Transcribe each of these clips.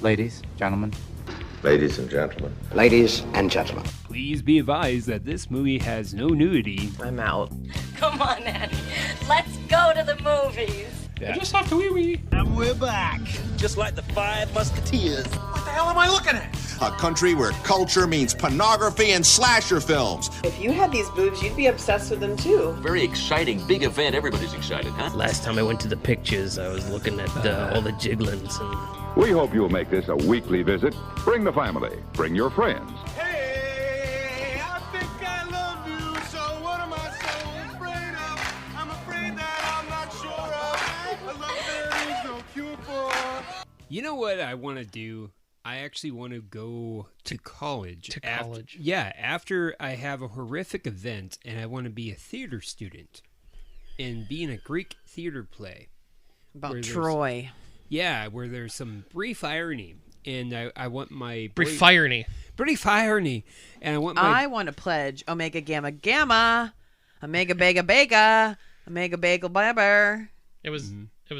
Ladies, gentlemen. Ladies and gentlemen. Ladies and gentlemen. Please be advised that this movie has no nudity. I'm out. Come on, Eddie. Let's go to the movies. Yeah. I just have to wee-wee. And we're back. Just like the Five Musketeers. What the hell am I looking at? A country where culture means pornography and slasher films. If you had these boobs, you'd be obsessed with them too. Very exciting, big event. Everybody's excited, huh? Last time I went to the pictures, I was looking at all the jiglins and... We hope you'll make this a weekly visit. Bring the family. Bring your friends. Hey, I think I love you, so what am I so afraid of? I'm afraid that I'm not sure of. A love there is no cure for. You know what I want to do? I actually want to go to college. To college? Yeah, after I have a horrific event, and I want to be a theater student and be in a Greek theater play. About Troy. Yeah, where there's some brief irony, and I want my... Brief irony. Brief irony. And I want I want to pledge Omega Gamma Gamma, Omega Beta Beta, Omega Bagel Blabber. It was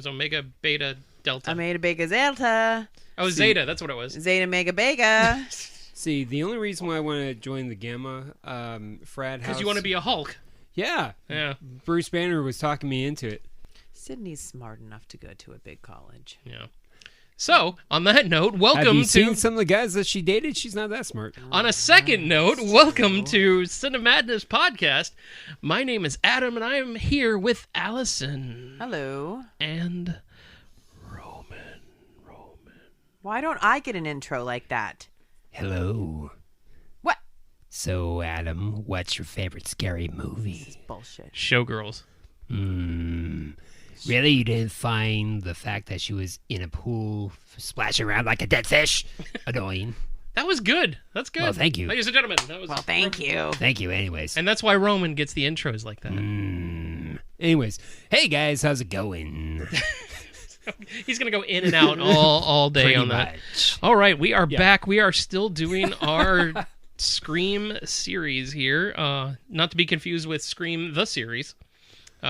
Omega Beta Delta. Omega Beta Zeta. Oh, Zeta, that's what it was. Zeta Mega Beta. See, the only reason why I want to join the Gamma frat house... Because you want to be a Hulk. Yeah. Yeah. Bruce Banner was talking me into it. Sydney's smart enough to go to a big college. Yeah. So, on that note, welcome to... Have you seen some of the guys that she dated? She's not that smart. On a second note, welcome to Cinemadness podcast. My name is Adam, and I am here with Allison. Hello. And Roman. Why don't I get an intro like that? Hello. What? So, Adam, what's your favorite scary movie? This is bullshit. Showgirls. Really? You didn't find the fact that she was in a pool splashing around like a dead fish annoying? That was good. That's good. Well, thank you. Ladies and gentlemen, that was... Well, thank you. Thank you, anyways. And that's why Roman gets the intros like that. Anyways, hey guys, how's it going? He's going to go in and out all day on that. Much. All right, we are back. We are still doing our Scream series here. Not to be confused with Scream the series.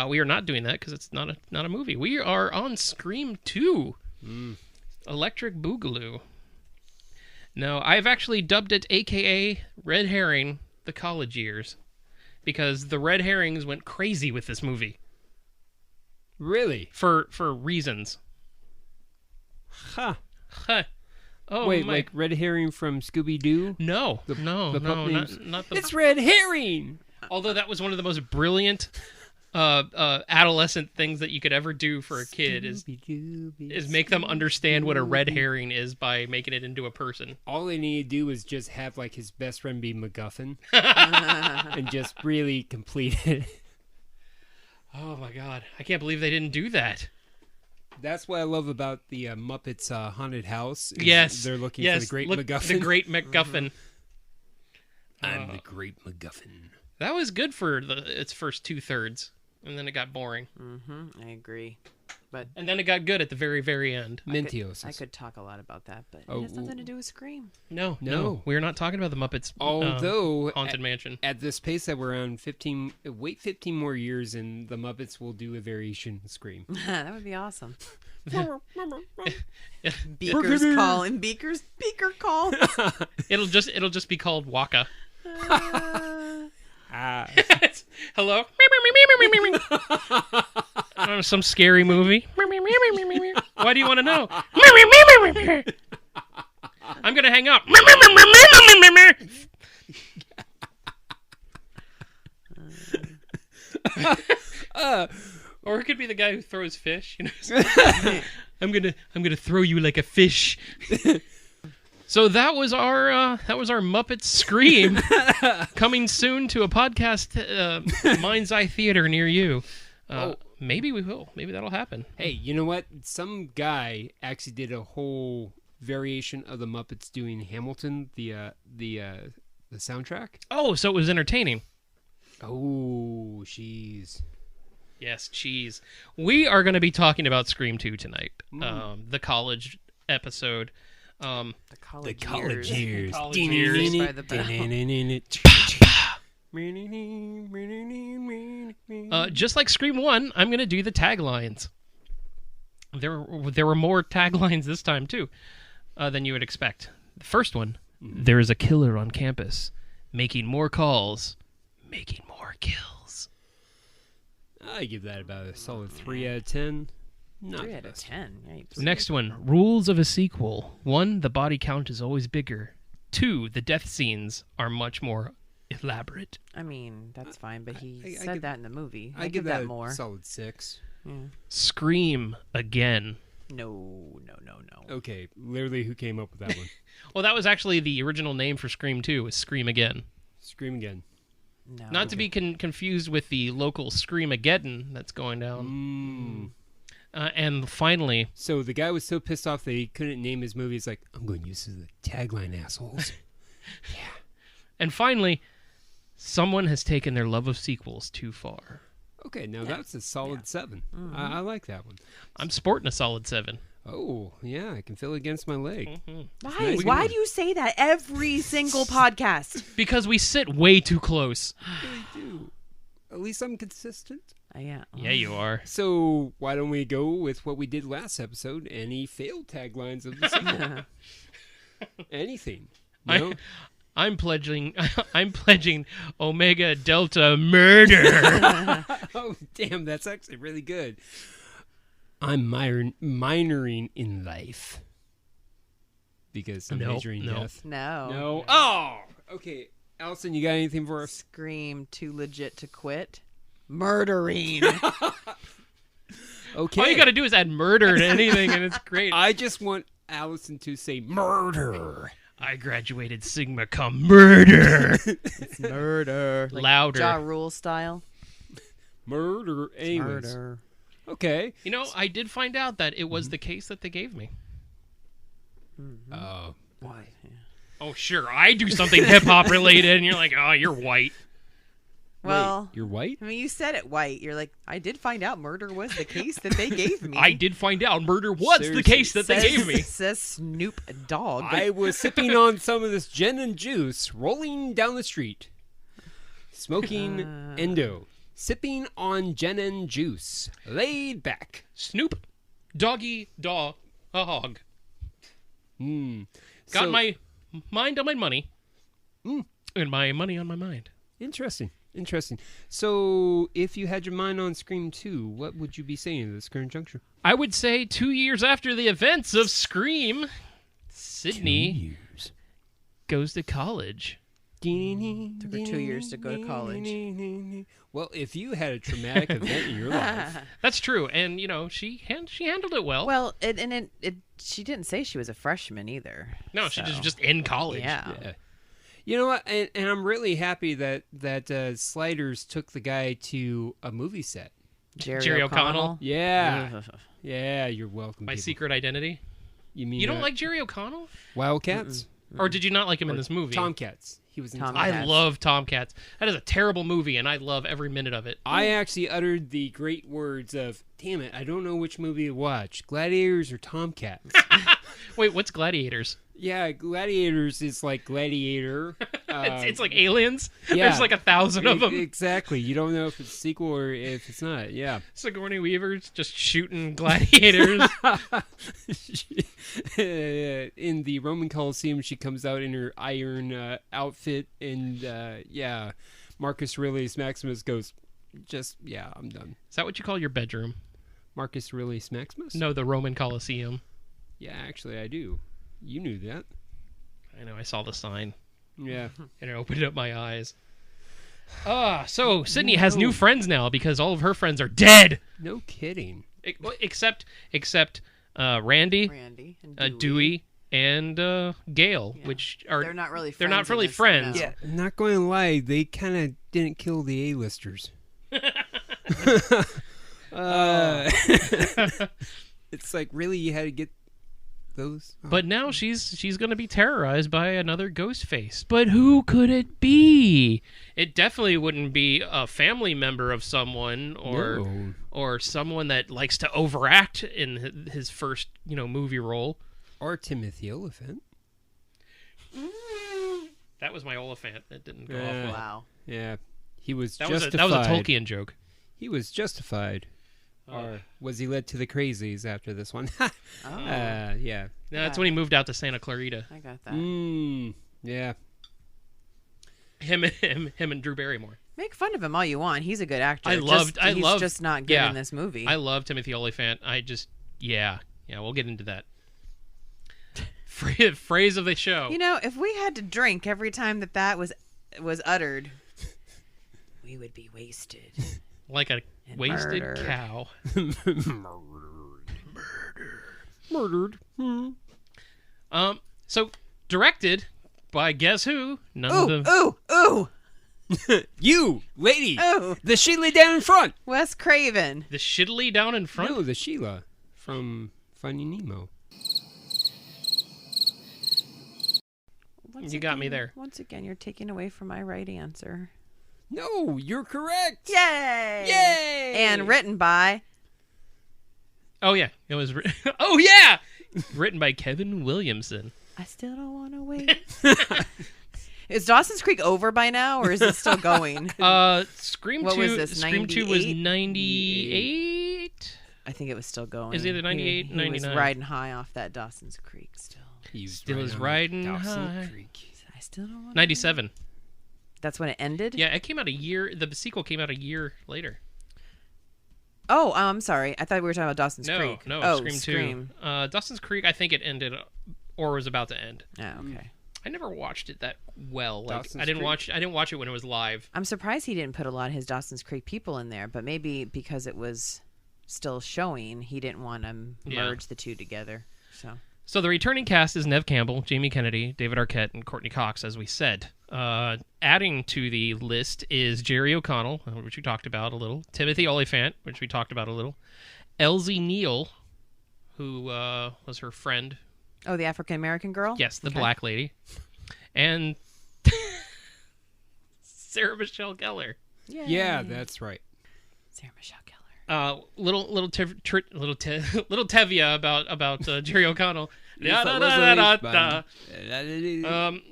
We are not doing that because it's not a movie. We are on Scream 2. Electric Boogaloo. No, I've actually dubbed it AKA Red Herring, the college years. Because the red herrings went crazy with this movie. Really? For reasons. Huh. Oh, wait, like Red Herring from Scooby-Doo? No, the not the... It's Red Herring! Although that was one of the most brilliant adolescent things that you could ever do for a kid is make them understand what a red herring is by making it into a person. All they need to do is just have like his best friend be MacGuffin and just really complete it. Oh my god, I can't believe they didn't do that. That's what I love about the Muppets Haunted House. Yes. They're looking for the Great MacGuffin. The Great MacGuffin. I'm the Great MacGuffin. That was good for its first 2/3. And then it got boring. I agree. And then it got good at the very, very end. Mentios. I could talk a lot about that, but it has nothing to do with Scream. No. We're not talking about the Muppets. Although, Haunted Mansion. At this pace that we're on, 15 more years and the Muppets will do a variation of Scream. That would be awesome. Beaker's call and Beaker call. It'll just be called Waka. Hello? Some scary movie. Why do you want to know? I'm going to hang up. Or it could be the guy who throws fish. You know? I'm gonna throw you like a fish. So that was our Muppet Scream, coming soon to a podcast Mind's Eye Theater near you. Maybe we will. Maybe that'll happen. Hey, you know what? Some guy actually did a whole variation of the Muppets doing Hamilton, the soundtrack. Oh, so it was entertaining. Oh, jeez. Yes, cheese. We are going to be talking about Scream 2 tonight. The college episode. The college years. College years. By the just like Scream 1, I'm going to do the taglines. There were more taglines this time, too. than you would expect. The first one, there is a killer on campus, making more calls, making more kills. I give that about a solid 3 out of 10. Not 3 the out of best. 10. Yikes. Next one, rules of a sequel. 1, the body count is always bigger. 2, the death scenes are much more elaborate. I mean, that's fine, but he I said give- that in the movie. I give that more. a solid 6. Scream again. No. Okay, literally, who came up with that one? Well, that was actually the original name for Scream 2, was Scream Again. Scream again. No. Not to be confused with the local Screamageddon that's going down. And finally... So the guy was so pissed off that he couldn't name his movie. He's like, I'm going to use this as a tagline, assholes. And finally, someone has taken their love of sequels too far. Okay, now that's a solid 7. I like that one. I'm sporting a solid 7. Oh, yeah, I can feel it against my leg. Why? Nice. Why do you say that every single podcast? Because we sit way too close. I do. At least I'm consistent. Yeah. Yeah, you are. So why don't we go with what we did last episode? Any failed taglines of the sequel? Anything. No? I'm pledging Omega Delta murder. Oh, damn, that's actually really good. I'm minoring in life. Because I'm majoring in death. No. Oh! Okay, Allison, you got anything for us? Scream too legit to quit. Murdering. Okay. All you got to do is add murder to anything, and it's great. I just want Allison to say murder. I graduated Sigma Cum murder. It's murder. Like Louder. Ja Rule style. Murder. Anyways. Murder. Okay. You know, I did find out that it was the case that they gave me. Why? Yeah. Oh, sure, I do something hip-hop related, and you're like, oh, you're white. Well, Wait, you're white? I mean, you said it white. You're like, I did find out murder was the case that they gave me. I did find out murder was the Seriously. case that they gave me. Says Snoop Dogg. I was sipping on some of this gin and juice, rolling down the street, smoking endo, sipping on gin and juice, laid back. Snoop Doggy Dog Hog. Got So- my mind on my money, and my money on my mind. Interesting. So, if you had your mind on Scream 2, what would you be saying at this current juncture? I would say 2 years after the events of Scream, Sydney goes to college. Took her 2 years to go to college. Well, if you had a traumatic event in your life, That's true, and you know she handled it well. Well, she didn't say she was a freshman either. No, she was just in college. Yeah. you know what? And I'm really happy that Sliders took the guy to a movie set. Jerry O'Connell? Yeah, yeah. You're welcome. My people. secret identity. You mean You don't like Jerry O'Connell? Wildcats? Or did you not like him in this movie? Tomcats. He was in Tom- I Tomcats. love Tomcats. That is a terrible movie, and I love every minute of it. I actually uttered the great words of, damn it, I don't know which movie to watch, Gladiators or Tomcats. Wait, what's Gladiators? Yeah, Gladiators is like Gladiator. It's like Aliens. yeah. There's like 1,000 of them. Exactly. You don't know if it's a sequel or if it's not. Yeah. Sigourney Weaver's just shooting gladiators. In the Roman Coliseum, she comes out in her iron outfit, and yeah, Marcus Aurelius Maximus goes, I'm done. Is that what you call your bedroom? Marcus Aurelius Maximus? No, the Roman Coliseum. Yeah, actually, I do. You knew that. I know, I saw the sign, Yeah. and it opened up my eyes. So Sydney has new friends now because all of her friends are dead. No kidding. Except Randy, and Dewey, and Gail, Yeah. which are They're not really they're not friends in really this, friends. no. Yeah, I'm not going to lie. They kind of didn't kill the A-listers. It's like, really, you had to get those? Oh. But now she's going to be terrorized by another ghost face. But who could it be? It definitely wouldn't be a family member of someone or someone that likes to overact in his first, movie role. Or Timothy Oliphant. That was my Oliphant. That didn't go Yeah. off well. Wow. Yeah, he was That justified. was a Tolkien joke. He was justified. Or was he led to the crazies after this one? Yeah. No, that's when he moved out to Santa Clarita. I got that. Yeah. Him and Drew Barrymore. Make fun of him all you want. He's a good actor. He's just not good in this movie. I love Timothy Olyphant. Yeah, we'll get into that. Phrase of the show. You know, if we had to drink every time that was uttered, we would be wasted. Like a wasted murdered. cow. Murdered. So directed by guess who? None of the Ooh! You, lady. Ooh! The Sheila down in front. Wes Craven. The shittily down in front. No, the Sheila from Finding Nemo. You got me there. Once again, you're taking away from my right answer. No, you're correct. Yay! Yay! And written by... Oh yeah, it was. Oh yeah, written by Kevin Williamson. I still don't want to wait. Is Dawson's Creek over by now, or is it still going? Scream What 2. was this, Scream 2 was 98? 98. I think it was still going. Is it either 98, he 99? was riding high off that Dawson's Creek still. He Still is on riding Dawson high. Creek. I still don't want 97. That's when it ended? Yeah, it came out a year. The sequel came out a year later. Oh, I'm sorry. I thought we were talking about Dawson's Creek. No, oh, Scream 2. Scream. Dawson's Creek, I think it ended or was about to end. Oh, okay. I never watched it that well. Like Dawson's I didn't Creek? watch it when it was live. I'm surprised he didn't put a lot of his Dawson's Creek people in there, but maybe because it was still showing, he didn't want to merge the two together. So the returning cast is Nev Campbell, Jamie Kennedy, David Arquette, and Courtney Cox, as we said. Adding to the list is Jerry O'Connell, which we talked about a little, Timothy Olyphant, which we talked about a little, Elsie Neal, who was her friend. Oh, the African-American girl? Yes, the black lady. And Sarah Michelle Gellar. Yay. Yeah, that's right. Sarah Michelle Gellar. Little Tevia about Jerry O'Connell.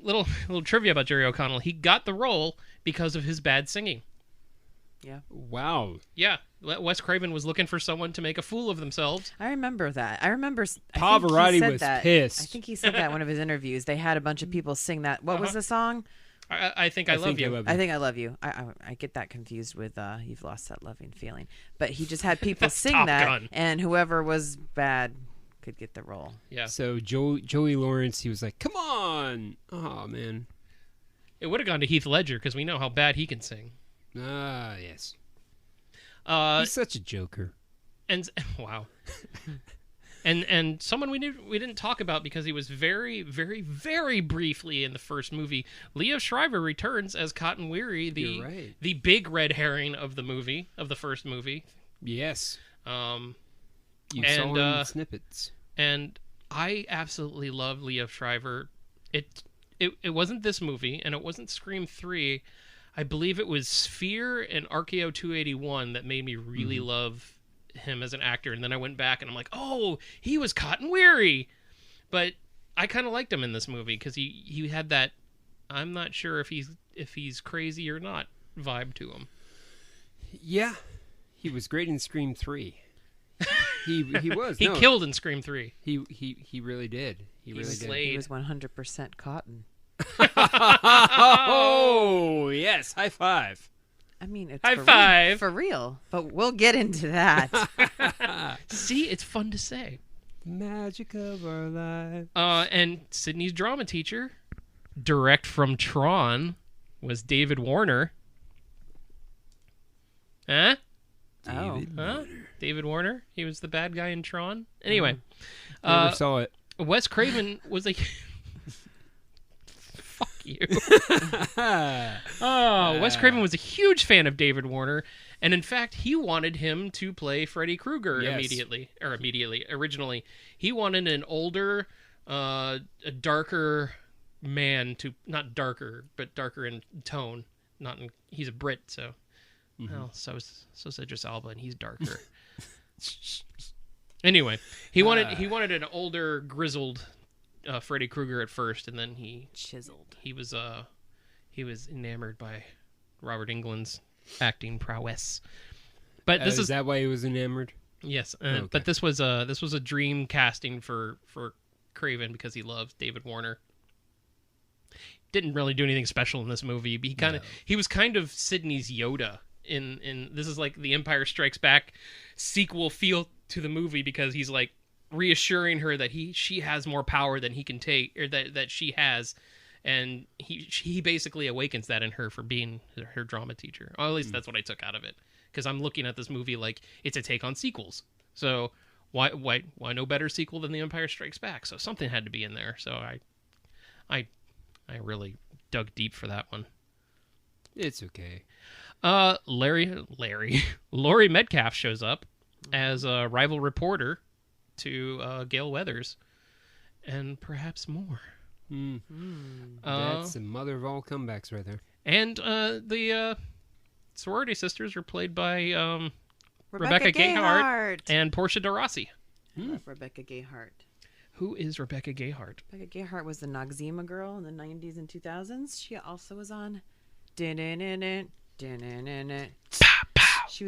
Little trivia about Jerry O'Connell. He got the role because of his bad singing. Yeah. Wow. Yeah, Wes Craven was looking for someone to make a fool of themselves. I remember that. I remember. Pavarotti was pissed. I think he said that in one of his interviews. They had a bunch of people sing that. What was the song? I think I love you. I think I love you. I get that confused with You've Lost That Loving Feeling. But he just had people sing Top that, Gun. and whoever was bad could get the role. Yeah. So Joey Lawrence, he was like, "Come on!" Oh man. It would have gone to Heath Ledger because we know how bad he can sing. Ah, yes. He's such a joker. And wow. And someone we didn't talk about because he was very, very, very briefly in the first movie. Leo Shriver returns as Cotton Weary, the big red herring of the first movie. Yes. You And, saw him in snippets. And I absolutely love Leo Shriver. It wasn't this movie, and it wasn't Scream 3. I believe it was Sphere and RKO 281 that made me really love him as an actor. And then I went back and I'm like, oh, he was Cotton Weary. But I kind of liked him in this movie because he had that I'm not sure if he's crazy or not vibe to him. Yeah. He was great in Scream 3. He was. He killed in Scream 3. He really did. He really did. He was 100% Cotton. Oh, yes. High five. I mean, it's High five. For real. But we'll get into that. See, it's fun to say. The magic of our lives. And Sydney's drama teacher, direct from Tron, was David Warner. Huh? David Warner. He was the bad guy in Tron. Anyway. Never saw it. Wes Craven was a... Fuck you. Wes Craven was a huge fan of David Warner, and in fact, he wanted him to play Freddy Krueger originally. He wanted an older, a darker man to, not darker, but darker in tone. He's a Brit, so... Well, so is Idris Elba, and he's darker. Anyway, he wanted an older, grizzled Freddy Krueger at first, and then he chiseled. He was enamored by Robert Englund's acting prowess. But this is that why he was enamored? Yes, Okay. but this was a dream casting for Craven because he loves David Warner. Didn't really do anything special in this movie. But he was kind of Sydney's Yoda in this is like the Empire Strikes Back sequel feel to the movie because he's like reassuring her that she has more power than he can take, or that she has, and he basically awakens that in her for being her drama teacher. Or at least that's what I took out of it, because I'm looking at this movie like it's a take on sequels. So why no better sequel than The Empire Strikes Back? So something had to be in there. So I really dug deep for that one. It's okay. Laurie Metcalf shows up as a rival reporter to Gale Weathers, and perhaps more. That's the mother of all comebacks right there. And the sorority sisters are played by Rebecca Gayheart and Portia de Rossi. Love Rebecca Gayheart. Who is Rebecca Gayheart? Rebecca Gayheart was the Noxzema girl in the 90s and 2000s. She also was on... She was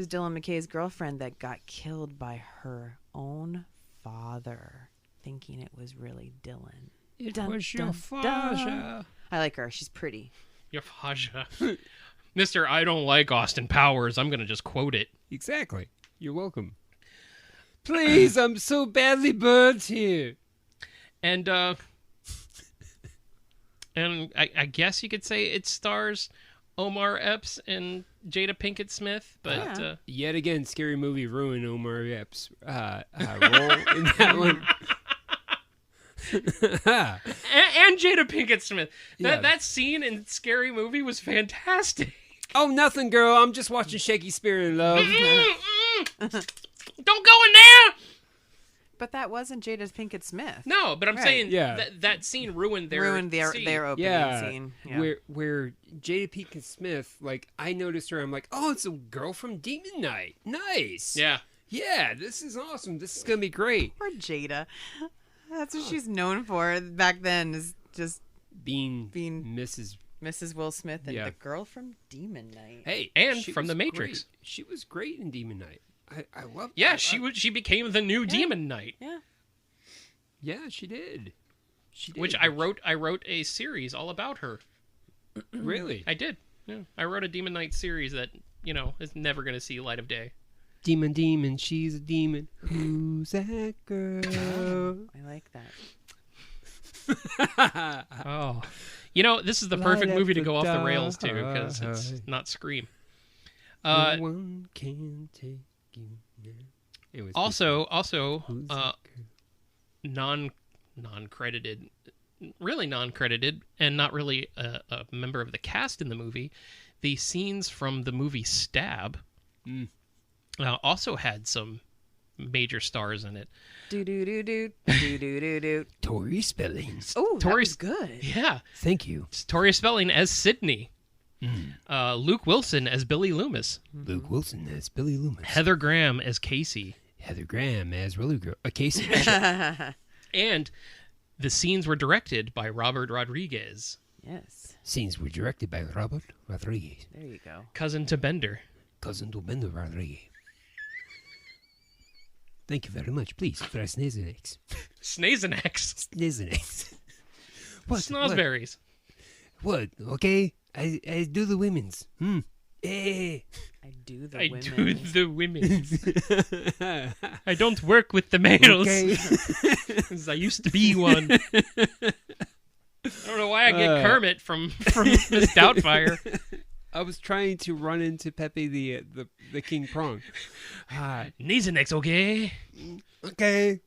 Dylan McKay's girlfriend that got killed by her own father, thinking it was really Dylan. It was your father. I like her. She's pretty. Your father. Mr. I don't like Austin Powers. I'm going to just quote it. Exactly. You're welcome. Please, I'm so badly burnt here. And I guess you could say it stars Omar Epps and Jada Pinkett Smith, but yet again, Scary Movie ruined Omar Epps' role in that one. and Jada Pinkett Smith. Yeah. That scene in Scary Movie was fantastic. Oh, nothing, girl. I'm just watching Shaky Spirit in Love. Don't go in there. But that wasn't Jada Pinkett Smith. No, but I'm saying Yeah. that scene ruined their scene. their opening scene. Yeah. Where Jada Pinkett Smith, like, I noticed her. I'm like, oh, it's a girl from Demon Knight. Nice. Yeah. Yeah, this is awesome. This is gonna be great. Poor Jada. That's what she's known for back then, is just Being Mrs. Will Smith and Yeah. the girl from Demon Knight. Hey, And she from was The Matrix. great. She was great in Demon Knight. I love. Yeah, she became the new Demon Knight. Yeah. Yeah, she did. She did. Which I wrote a series all about her. Really? I did. Yeah. I wrote a Demon Knight series that, is never going to see light of day. Demon, she's a demon. Who's that girl? I like that. Oh. This is the perfect movie to go off the rails to, because it's not Scream. No one can take you now. Anyways, Also, who's that girl? non-credited, and not really a member of the cast in the movie, the scenes from the movie Stab also had some major stars in it. Tori Spelling. Oh, that was good. Yeah. Thank you. It's Tori Spelling as Sydney. Luke Wilson as Billy Loomis. Luke Wilson as Billy Loomis. Heather Graham as Casey. Heather Graham as Willie Girl. Casey. And the scenes were directed by Robert Rodriguez. Yes. Scenes were directed by Robert Rodriguez. There you go. Cousin to Bender. Cousin to Bender Rodriguez. Thank you very much. Please, for Sneezenex. Snazenex. Sneezenex. What? Snozberries. What? Okay. I do the women's. Eh. I do the I women. do the women's. I don't work with the males. Okay. 'Cause I used to be one. I don't know why I get Kermit from Miss Doubtfire. I was trying to run into Pepe the King Prong. Nasonex, okay? Okay.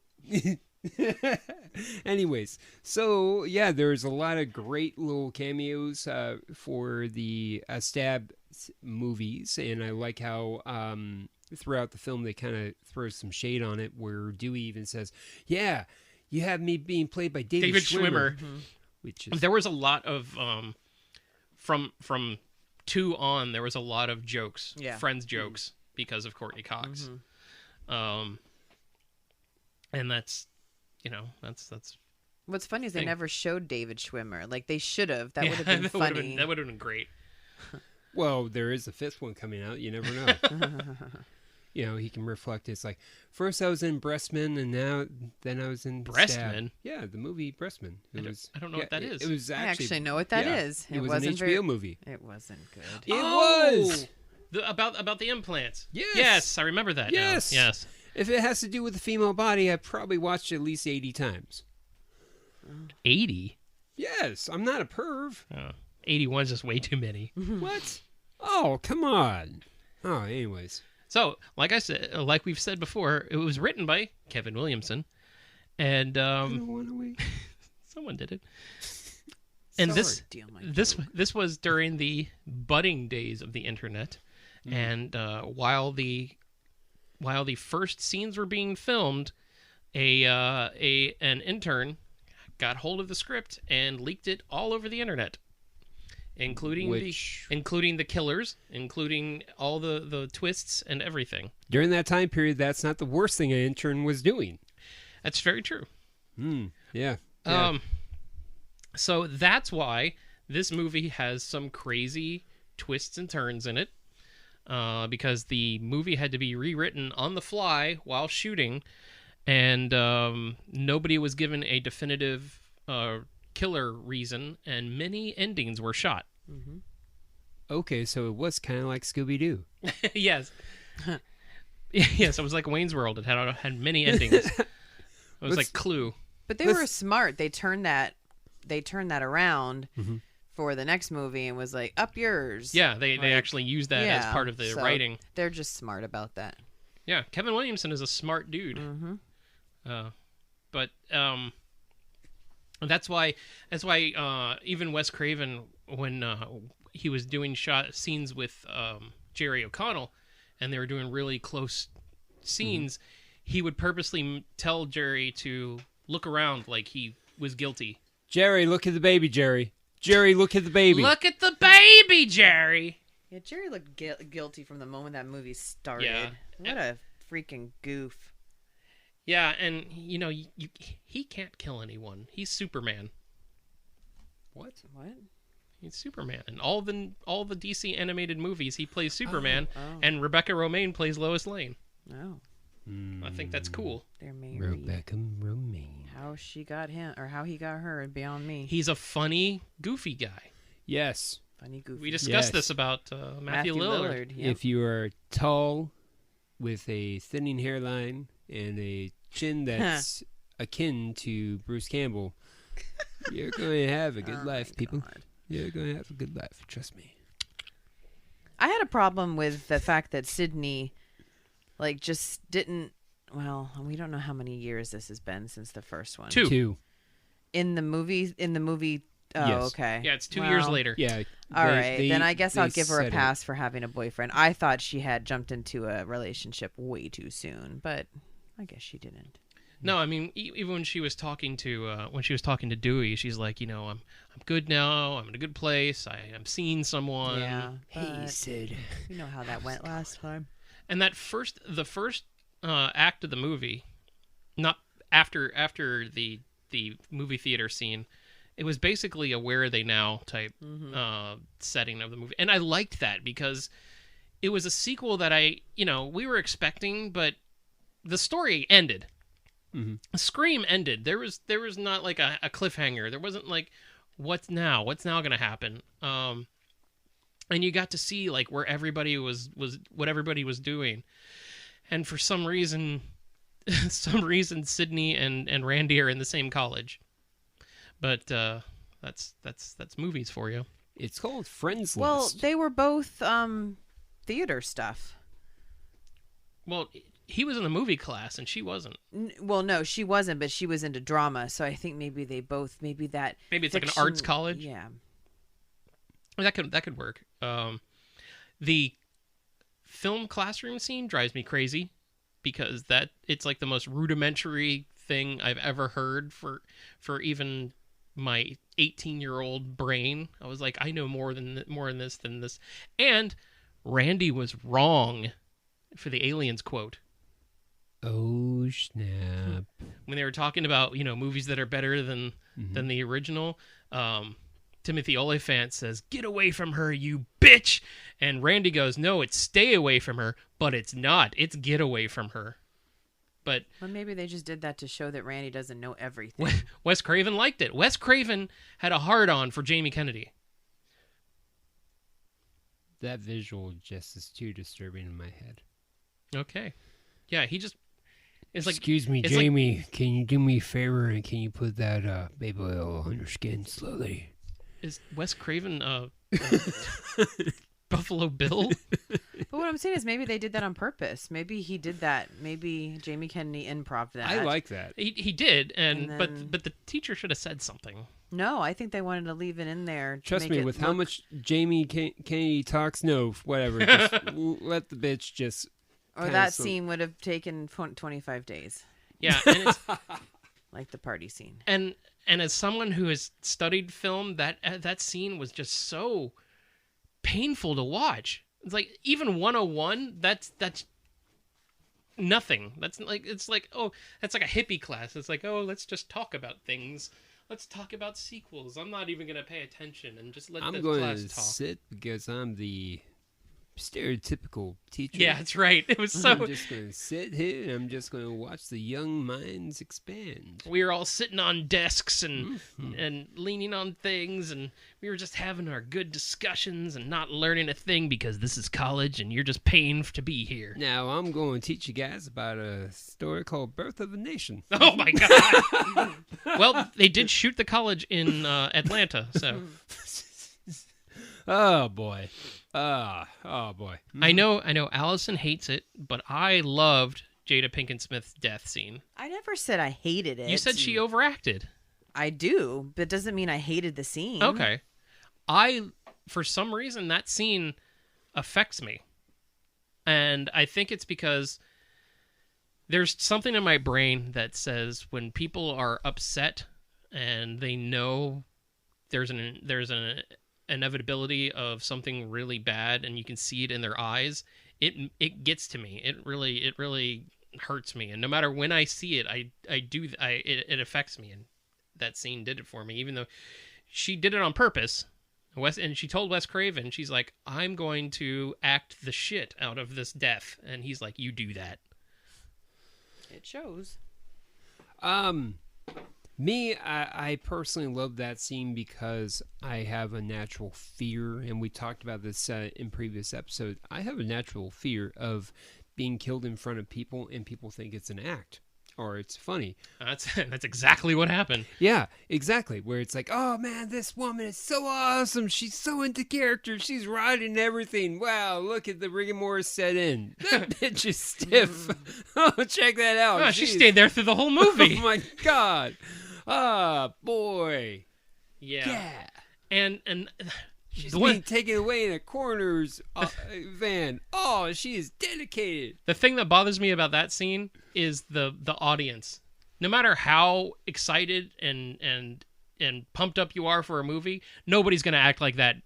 Anyways, so yeah, there's a lot of great little cameos for the Stab movies, and I like how throughout the film they kind of throw some shade on it, where Dewey even says, "Yeah, you have me being played by David Schwimmer." Mm-hmm. Which is... There was a lot of from 2 on. There was a lot of jokes, friends jokes, because of Courtney Cox. And that's. That's. What's funny is they never showed David Schwimmer. Like, they should have. That would have been that funny. That would have been great. Well, there is a 5th one coming out. You never know. he can reflect. It's like, first I was in Breastman, and then I was in Breastman? Stab. Yeah, the movie Breastman. I don't know what that is. It was I actually, actually know what that is. It was an wasn't HBO movie. It wasn't good. It was. About the implants. Yes. I remember that. Yes. Now. Yes. If it has to do with the female body, I've probably watched it at least 80 times. 80? Yes, I'm not a perv. 81 is just way too many. What? Oh, come on. Oh, anyways. So, like I said, like we've said before, it was written by Kevin Williamson, and I don't want to wait. someone did it. And this was during the budding days of the internet, and while the first scenes were being filmed, an intern got hold of the script and leaked it all over the internet, including the killers, including all the twists and everything. During that time period, that's not the worst thing an intern was doing. That's very true. Yeah. So that's why this movie has some crazy twists and turns in it, because the movie had to be rewritten on the fly while shooting, and nobody was given a definitive killer reason, and many endings were shot. Okay, so it was kind of like Scooby-Doo. Yes. Yes, it was like Wayne's World. It had many endings. It was like Clue. But they were smart. They turned that around for the next movie and was like, up yours. Yeah, they actually used that as part of the writing. They're just smart about that. Yeah, Kevin Williamson is a smart dude. But that's why even Wes Craven, when he was doing scenes with Jerry O'Connell, and they were doing really close scenes, he would purposely tell Jerry to look around like he was guilty. Jerry, look at the baby, Jerry. Jerry, look at the baby. Look at the baby, Jerry. Yeah, Jerry looked guilty from the moment that movie started. Yeah. What a freaking goof. Yeah, and he can't kill anyone. He's Superman. What? He's Superman. In all the DC animated movies, he plays Superman, and Rebecca Romijn plays Lois Lane. Oh. I think that's cool. They're married. Rebecca Romijn. How she got him, or how he got her, beyond me. He's a funny, goofy guy. Yes. Funny, goofy. We discussed this about Matthew Lillard. Yep. If you are tall, with a thinning hairline, and a chin that's akin to Bruce Campbell, you're going to have a good life, people. God. You're going to have a good life. Trust me. I had a problem with the fact that Sydney, just didn't. Well, we don't know how many years this has been since the first one. Two. In the movie. Oh, Yes. okay. Yeah, it's 2 years later. Yeah. All right, then I guess they I'll give her a said pass for having a boyfriend. I thought she had jumped into a relationship way too soon, but I guess she didn't. No, I mean, even when she was talking to Dewey, she's like, I'm good now. I'm in a good place. I'm seeing someone. Yeah. Hey, Sid. You know how that went last time. And the first act of the movie, not after the movie theater scene, it was basically a Where Are They Now type setting of the movie. And I liked that because it was a sequel that we were expecting, but the story ended. Scream ended. There was not like a cliffhanger. There wasn't like, what's now going to happen? And you got to see like where everybody was what everybody was doing. And for some reason Sydney and Randy are in the same college. But that's movies for you. It's called Friends List. Well, they were both theater stuff. Well, he was in the movie class and she wasn't. Well, no, she wasn't, but she was into drama. So I think maybe it's like an arts college. Yeah, that could work. The film classroom scene drives me crazy because it's like the most rudimentary thing I've ever heard for even my 18-year-old brain. I was like, I know more in this than this. And Randy was wrong for the aliens quote. Oh, snap. When they were talking about, movies that are better than the original, Timothy Olyphant says, "Get away from her, you bitch!" And Randy goes, "No, it's stay away from her," but it's not. It's get away from her. But Well, maybe they just did that to show that Randy doesn't know everything. Wes Craven liked it. Wes Craven had a hard-on for Jamie Kennedy. That visual just is too disturbing in my head. Okay. Yeah, he just... It's like, Excuse me, it's like- Jamie. Can you do me a favor and can you put that baby oil on your skin slowly? Is Wes Craven Buffalo Bill? But what I'm saying is maybe they did that on purpose. Maybe he did that. Maybe Jamie Kennedy improv that. I like that. He did, And then- but the teacher should have said something. No, I think they wanted to leave it in there. To Trust make me, it with how look- much Jamie Kennedy talks, no, whatever. Just let the bitch just... Or kinda that slow- scene would have taken 25 days, Yeah, and it's... like the party scene. And as someone who has studied film, that scene was just so painful to watch. It's like even 101, that's nothing. That's like that's like a hippie class. It's like, oh, let's just talk about things. Let's talk about sequels. I'm not even gonna pay attention and just let I'm the going class to talk. sit because I'm the stereotypical teacher. Yeah, that's right. It was so. I'm just going to sit here and I'm just going to watch the young minds expand. We were all sitting on desks and Mm-hmm. and leaning on things, and we were just having our good discussions and not learning a thing because this is college and you're just paying to be here. Now I'm going to teach you guys about a story called Birth of a Nation. Oh my god! Well, they did shoot the college in Atlanta, so Oh boy. Oh boy. I know Allison hates it, but I loved Jada Pinkett Smith's death scene. I never said I hated it. You said she overacted. I do, but doesn't mean I hated the scene. Okay. For some reason, that scene affects me. And I think it's because there's something in my brain that says when people are upset and they know there's an inevitability of something really bad and you can see it in their eyes, it gets to me. It really hurts me. And no matter when I see it, it affects me. And that scene did it for me, even though she did it on purpose. And she told Wes Craven, she's like, I'm going to act the shit out of this death. And he's like, you do that. It shows. Me, I personally love that scene because I have a natural fear, and we talked about this in previous episodes. I have a natural fear of being killed in front of people, and people think it's an act or it's funny. That's exactly what happened. Yeah, exactly. Where it's like, oh man, this woman is so awesome. She's so into character. She's riding everything. Wow, look at the rigor set in. That bitch is stiff. Oh, check that out. Oh, she stayed there through the whole movie. Oh my god. Ah, boy. Yeah. And she's being taken away in a coroner's van. Oh, she is dedicated. The thing that bothers me about that scene is the audience. No matter how excited and pumped up you are for a movie, nobody's going to act like that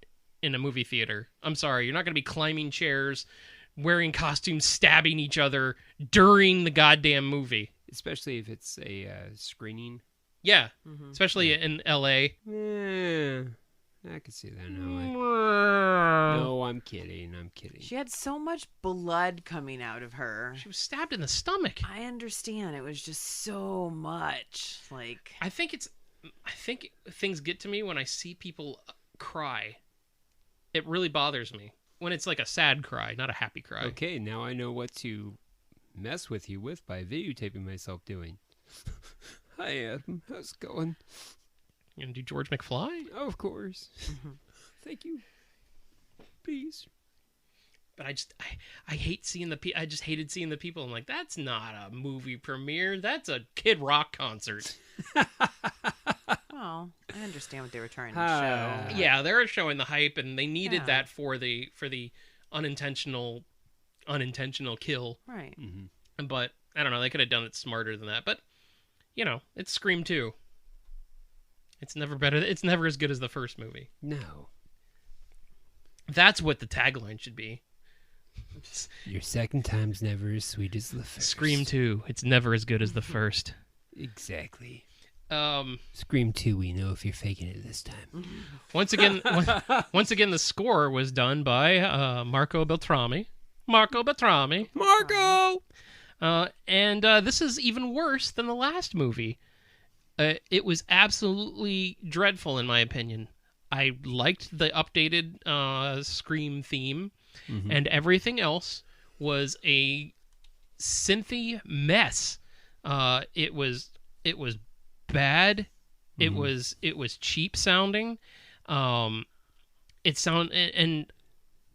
in a movie theater. I'm sorry, you're not going to be climbing chairs, wearing costumes, stabbing each other during the goddamn movie. Especially if it's a screening. Yeah, especially in L.A. Yeah, I can see that now. No, I'm kidding. She had so much blood coming out of her. She was stabbed in the stomach. I understand. It was just so much. Like, I think things get to me when I see people cry. It really bothers me when it's like a sad cry, not a happy cry. Okay, now I know what to mess with you with by videotaping myself doing. Hi, Adam. How's it going? You gonna do George McFly? Oh, of course. Thank you. Please. But I hate seeing I just hated seeing the people. I'm like, that's not a movie premiere. That's a Kid Rock concert. well, I understand what they were trying to show. Yeah, they were showing the hype, and they needed that for the unintentional kill. Right. Mm-hmm. But I don't know. They could have done it smarter than that. But you know, it's Scream 2. It's never better. It's never as good as the first movie. No. That's what the tagline should be. Your second time's never as sweet as the first. Scream 2. It's never as good as the first. Exactly. Scream 2, we know if you're faking it this time. Once again, the score was done by Marco Beltrami. Marco! And this is even worse than the last movie. It was absolutely dreadful, in my opinion. I liked the updated Scream theme, and everything else was a synthy mess. It was bad. It was cheap sounding.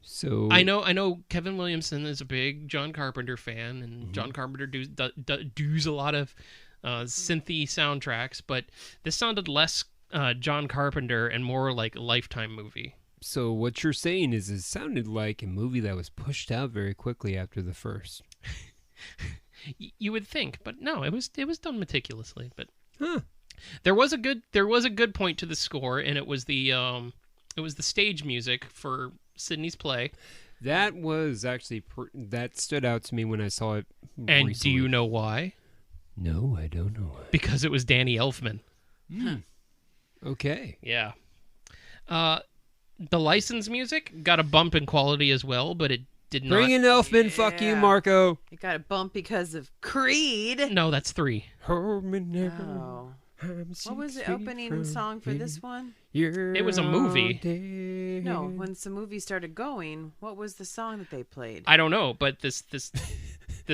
So I know Kevin Williamson is a big John Carpenter fan, and John Carpenter does a lot of synthy soundtracks, but this sounded less John Carpenter and more like a Lifetime movie. So what you're saying is it sounded like a movie that was pushed out very quickly after the first. You would think, but no, it was done meticulously. But there was a good point to the score, and it was the stage music for Sidney's play. That was actually that stood out to me when I saw it. And recently. do you know why? No, I don't know why. Because it was Danny Elfman. Okay. Yeah. The licensed music got a bump in quality as well, but it did not. Bring in Elfman, fuck you, Marco. It got a bump because of Creed. No, that's 3. Oh. What was the opening song for this one? It was a movie. No, when the movie started going, what was the song that they played? I don't know, but this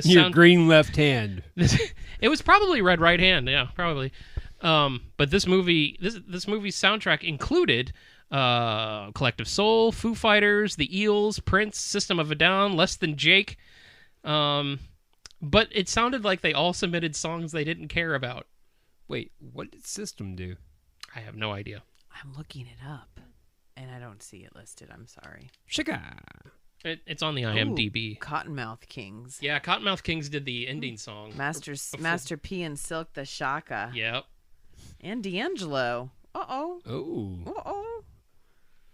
Your green left hand. It was probably Red Right Hand, yeah, probably. But this movie's soundtrack included Collective Soul, Foo Fighters, The Eels, Prince, System of a Down, Less Than Jake. But it sounded like they all submitted songs they didn't care about. Wait, what did System do? I have no idea. I'm looking it up, and I don't see it listed. I'm sorry. Shika. It's on the IMDb. Ooh, Cottonmouth Kings. Yeah, Cottonmouth Kings did the ending song. Master P and Silk the Shaka. Yep. And D'Angelo. Uh-oh. Oh. Uh-oh.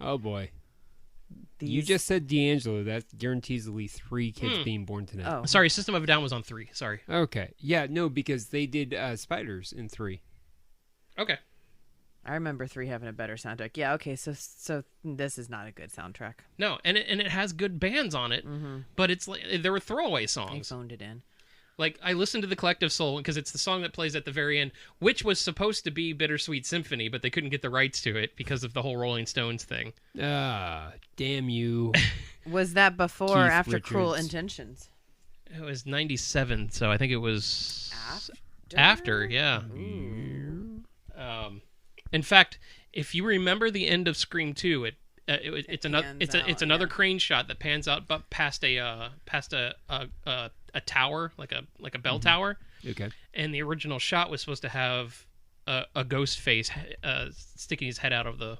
Oh, boy. You just said D'Angelo. That guarantees at least 3 kids being born tonight. Oh. Sorry, System of a Down was on 3. Sorry. Okay. Yeah, no, because they did Spiders in 3. Okay. I remember 3 having a better soundtrack. Yeah, okay, so this is not a good soundtrack. No, and it has good bands on it, but it's like there were throwaway songs. I phoned it in. Like, I listened to the Collective Soul because it's the song that plays at the very end, which was supposed to be Bittersweet Symphony, but they couldn't get the rights to it because of the whole Rolling Stones thing. Ah, damn you. Was that before or Keith after Richards. Cruel Intentions? It was 97, so I think it was after, yeah. In fact, if you remember the end of Scream 2, it's another crane shot that pans out but past a tower, like a bell tower. Okay. And the original shot was supposed to have a ghost face sticking his head out of the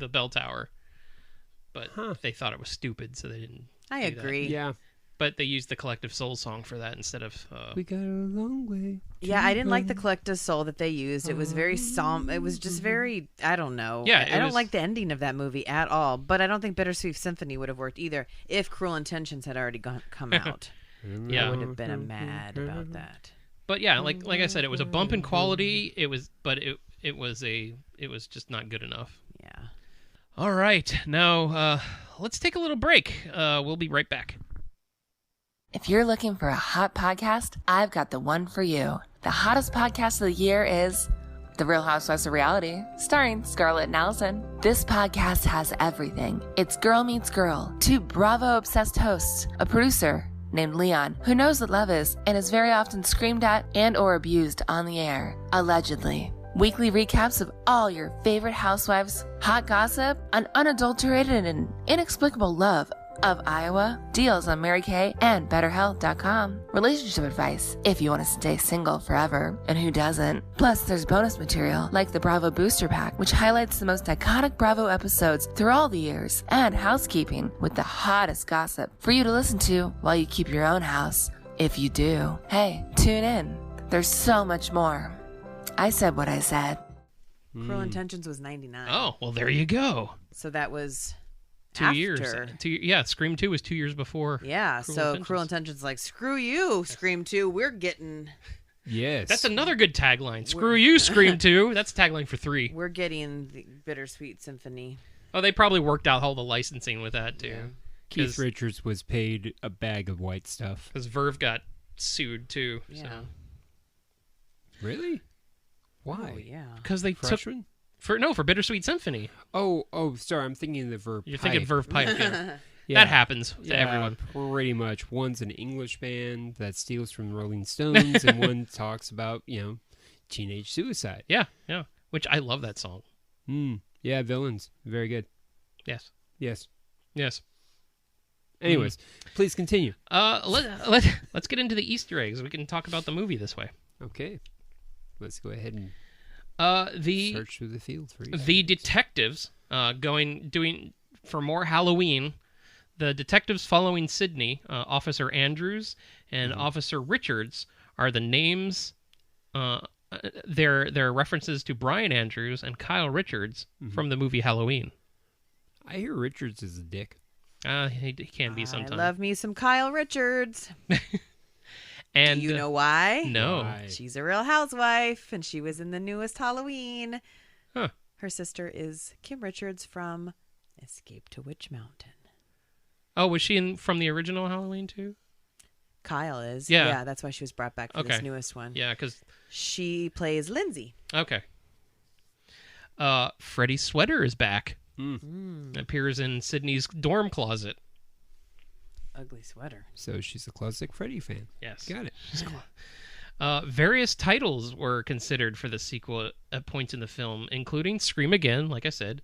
bell tower, but they thought it was stupid, so they didn't. I agree. Yeah. But they used the Collective Soul song for that instead of. We got a long way. Yeah, I didn't like the Collective Soul that they used. It was very It was just very. I don't know. Yeah, I don't like the ending of that movie at all. But I don't think Bittersweet Symphony would have worked either if Cruel Intentions had already come out. Yeah. I would have been mad about that. But yeah, like I said, it was a bump in quality. It was just not good enough. Yeah. All right, now let's take a little break. We'll be right back. If you're looking for a hot podcast, I've got the one for you. The hottest podcast of the year is The Real Housewives of Reality, starring Scarlett and Allison. This podcast has everything. It's girl meets girl, 2 Bravo-obsessed hosts, a producer named Leon, who knows what love is and is very often screamed at and or abused on the air, allegedly. Weekly recaps of all your favorite housewives, hot gossip, an unadulterated and inexplicable love of Iowa, deals on Mary Kay and BetterHealth.com, relationship advice if you want to stay single forever, and who doesn't. Plus, there's bonus material like the Bravo Booster Pack, which highlights the most iconic Bravo episodes through all the years, and housekeeping with the hottest gossip for you to listen to while you keep your own house. If you do, hey, tune in. There's so much more. I said what I said. Cruel Intentions was 99. Oh, well, there you go. So that was 2 years. Yeah, Scream 2 was 2 years before. Yeah, Cruel Intentions like, screw you, Scream 2. We're getting Yes. That's another good tagline. Screw you, Scream 2. That's tagline for 3. We're getting the Bittersweet Symphony. Oh, they probably worked out all the licensing with that, too. Yeah. Keith Richards was paid a bag of white stuff. Because Verve got sued, too. Yeah. So. Really? Why? Oh, yeah. Because they Freshman? for Bittersweet Symphony. Oh, sorry. I'm thinking of the Verve You're Pipe. thinking Verve Pipe, yeah. Yeah. That happens to everyone. Pretty much. One's an English band that steals from the Rolling Stones, and one talks about, teenage suicide. Yeah. Which I love that song. Yeah, Villains. Very good. Yes. Anyways, please continue. Let's get into the Easter eggs. We can talk about the movie this way. Okay. Let's go ahead and search through the field for you. The detectives doing for more Halloween. The detectives following Sydney, Officer Andrews and Officer Richards, are the names. They're references to Brian Andrews and Kyle Richards from the movie Halloween. I hear Richards is a dick. He can be sometimes. I love me some Kyle Richards. And do you know why? No. Why? She's a Real Housewife, and she was in the newest Halloween. Huh. Her sister is Kim Richards from Escape to Witch Mountain. Oh, was she from the original Halloween too? Kyle is. Yeah. Yeah, that's why she was brought back for this newest one. Yeah, because she plays Lindsay. Okay. Freddie Sweater is back. Appears in Sydney's dorm closet. Ugly sweater. So she's a classic Freddy fan. Yes. Got it. Various titles were considered for the sequel at points in the film, including Scream Again, like I said,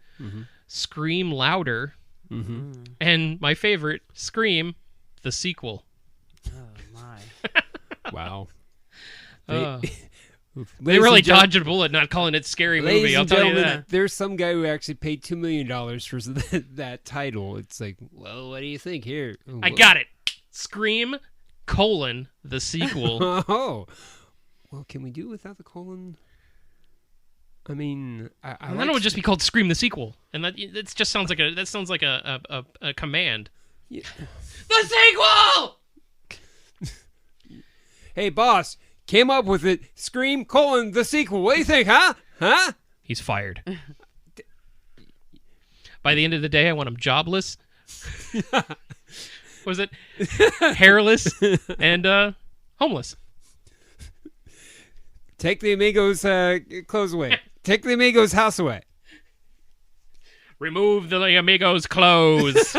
Scream Louder, and my favorite, Scream, the sequel. Oh, my. Wow. They really dodged a bullet not calling it Scary Movie, I'll tell you that. There's some guy who actually paid $2 million for that title. It's like, well, what do you think here? I got it. Scream, the sequel. Oh. Well, can we do without the colon? I mean, I then it would just be called Scream the sequel. And that just sounds like a command. Yeah. The sequel! Hey, boss. Came up with it. Scream, the sequel. What do you think, huh? Huh? He's fired. By the end of the day, I want him jobless. Was it hairless and homeless? Take the Amigos' clothes away. Take the Amigos' house away. Remove the Amigos' clothes.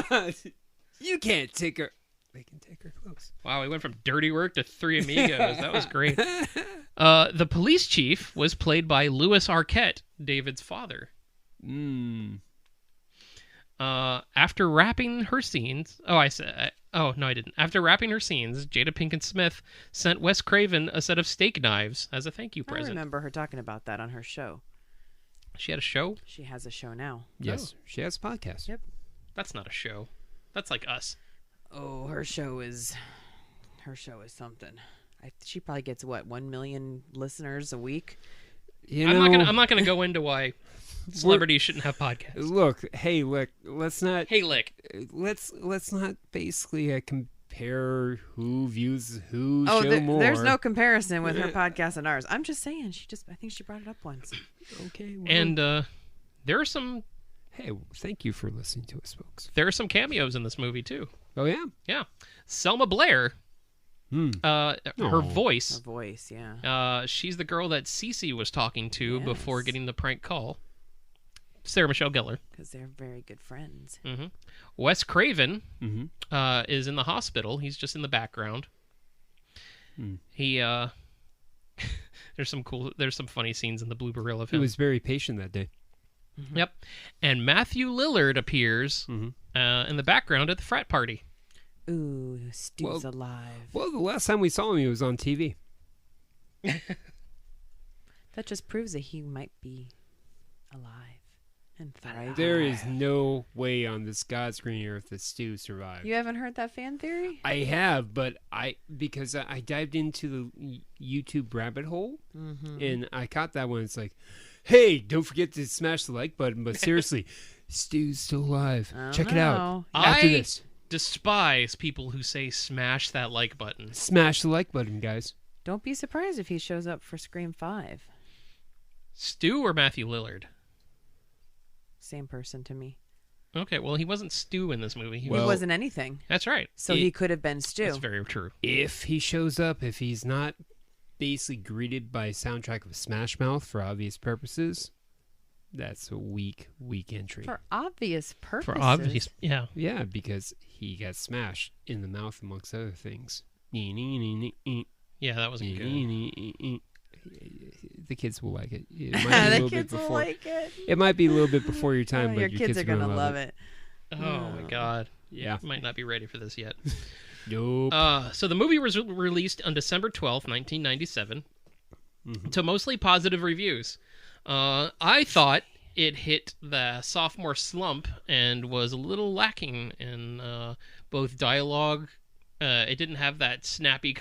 You can't take her. They can take her clothes. Wow, we went from dirty work to Three Amigos. That was great. The police chief was played by Louis Arquette, David's father. After wrapping her scenes... I didn't. After wrapping her scenes, Jada Pinkett Smith sent Wes Craven a set of steak knives as a thank you present. I remember her talking about that on her show. She had a show? She has a show now. Yes, she has a podcast. Yep. That's not a show. That's like us. Oh, her show is something. She probably gets 1 million listeners a week. I'm not gonna go into why celebrities shouldn't have podcasts. Look, let's not. Hey, Lick. Let's not basically compare who views who show more. There's no comparison with her podcast and ours. I'm just saying. I think she brought it up once. Okay. Well, and there are some. Hey, thank you for listening to us, folks. There are some cameos in this movie too. Oh yeah. Yeah, Selma Blair. Her voice. Her voice, yeah. She's the girl that Cece was talking to before getting the prank call. Sarah Michelle Gellar. Because they're very good friends. Mm-hmm. Wes Craven is in the hospital. He's just in the background. He there's some funny scenes in the blooper reel of him. He was very patient that day. Yep. And Matthew Lillard appears in the background at the frat party. Ooh, Stu's alive. Well, the last time we saw him, he was on TV. That just proves that he might be alive and thriving. There is no way on this God's green earth that Stu survived. You haven't heard that fan theory? I have, but because I dived into the YouTube rabbit hole, and I caught that one. It's like, hey, don't forget to smash the like button, but seriously, Stu's still alive. Check it out after this. Despise people who say smash that like button. Smash the like button, guys. Don't be surprised if he shows up for Scream 5. Stu or Matthew Lillard? Same person to me. Okay, well, he wasn't Stu in this movie. He wasn't anything. That's right. So he could have been Stu. That's very true. If he shows up, if he's not basically greeted by a soundtrack of Smash Mouth for obvious purposes, that's a weak entry. For obvious purposes? For obvious, yeah. Yeah, because he got smashed in the mouth amongst other things. Yeah, that wasn't good. The kids will like it. It might be a little bit before. Like it. It might be a little bit before your time, but your kids are gonna love it. Oh my god. Yeah. Might not be ready for this yet. Nope. So the movie was released on December 12th, 1997, to mostly positive reviews. I thought it hit the sophomore slump and was a little lacking in both dialogue. It didn't have that snappy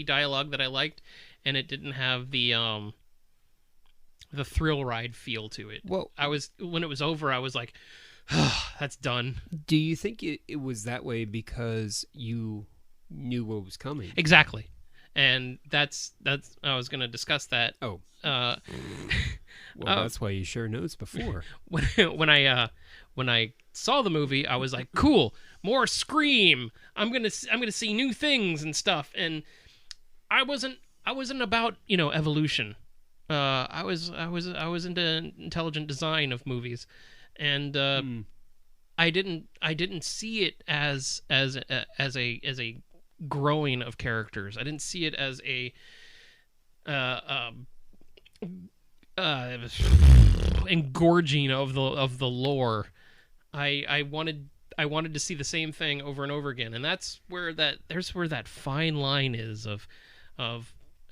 dialogue that I liked, and it didn't have the thrill ride feel to it. Well, when it was over, I was like, oh, that's done. Do you think it was that way because you knew what was coming? Exactly. And that's I was going to discuss that. Oh. Well, that's why you share notes before. when I saw the movie, I was like, cool, more Scream. I'm gonna see new things and stuff. And I wasn't about evolution. I was into intelligent design of movies, and I didn't see it as a growing of characters. I didn't see it as a engorging of the lore. I wanted to see the same thing over and over again, and that's where that fine line is of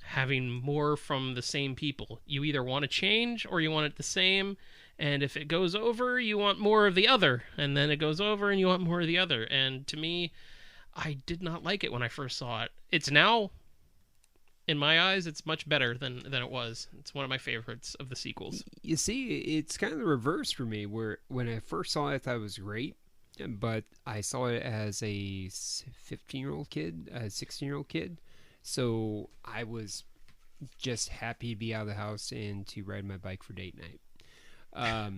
having more from the same people. You either want to change or you want it the same, and if it goes over, you want more of the other, and then it goes over and you want more of the other. And to me, I did not like it when I first saw it. It's now, in my eyes, it's much better than it was. It's one of my favorites of the sequels. You see, it's kind of the reverse for me, where when I first saw it, I thought it was great, but I saw it as a 15-year-old kid, a 16-year-old kid, so I was just happy to be out of the house and to ride my bike for date night. I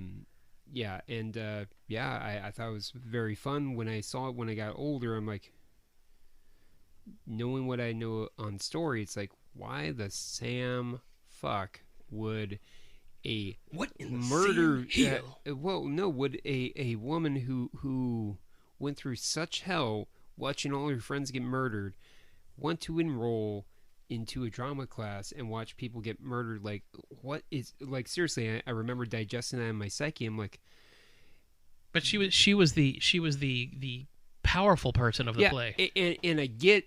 thought it was very fun. When I saw it when I got older, I'm like, knowing what I know on story, it's like, why the Sam fuck would a murder would a woman who went through such hell watching all her friends get murdered want to enroll into a drama class and watch people get murdered? Like, what is, like, seriously, I remember digesting that in my psyche. I'm like, but she was the powerful person of the play. And I get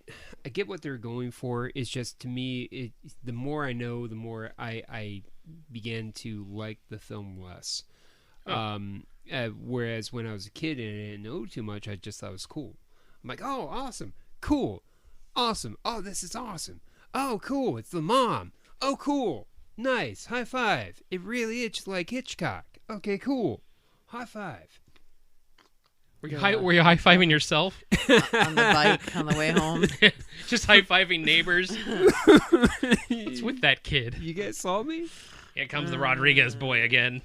what they're going for. It's just, to me, the more I know, the more I began to like the film less. Whereas when I was a kid and I didn't know too much, I just thought it was cool. I'm like, oh, awesome, cool, awesome. Oh, this is awesome. Oh, cool, it's the mom. Oh, cool, nice, high five. It really is just like Hitchcock. Okay, cool, high five. Were you high-fiving yourself? On the bike on the way home. Just high-fiving neighbors. What's with that kid? You guys saw me? Here comes the Rodriguez boy again.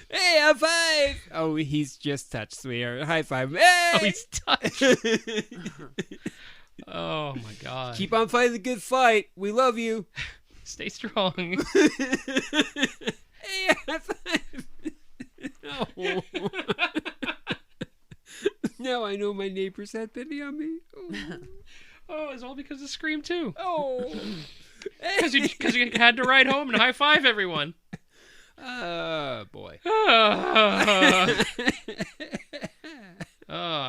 Hey, high five! Oh, he's just touched me. High five. Hey! Oh, he's touched. Oh, my God. Keep on fighting the good fight. We love you. Stay strong. Hey, high five. Oh. Now I know my neighbors had pity on me. Oh, it's all because of Scream 2. Oh. Because you had to ride home and high-five everyone. Oh, boy.